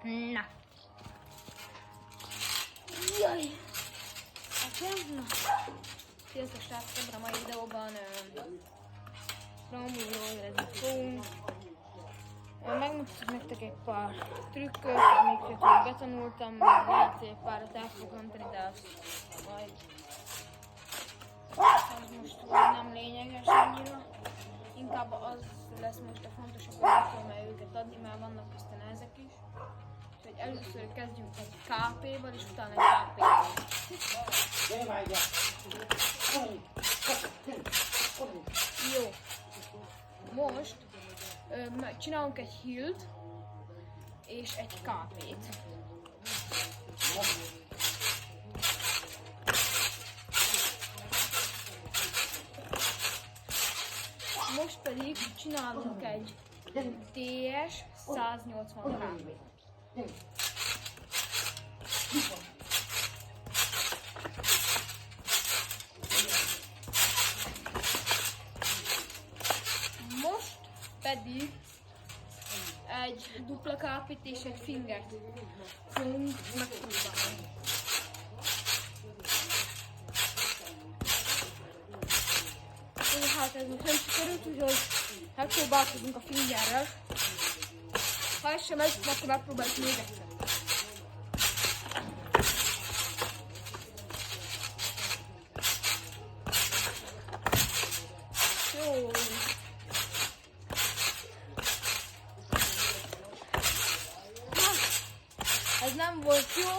Na. Jaj. Na. Sziasztok srácok, ebben a mai videóban Rambo-ról érezni fogunk. Megmutatok nektek egy pár trükköt, amiket betanultam, lehet egy párat el fogok rontani, de azt majd az most nem lényeges annyira. Inkább az lesz most a fontosabb, hogy meg kell őket adni, mert vannak közten ezek is. Úgyhogy először kezdjünk egy KP-val, és utána egy KP-val. Jó. Most csinálunk egy healt és egy KP-t. Most pedig csinálunk egy DS 180 KP-t. Most pedig egy dupla KP-t és egy fingert fogunk megpróbálni. Hát ez most nem sikerült, úgyhogy megpróbálkozunk a fingerrel. Ha ez sem megy, akkor megpróbáljuk még egyszer. Jó. Ez nem volt jó,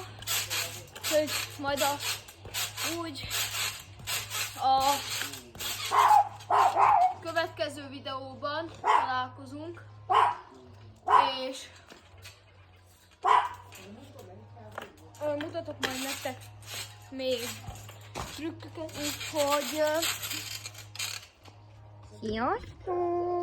hogy majd a következő videóban találkozunk, és mutatok majd nektek még trükköket, úgyhogy sziasztok!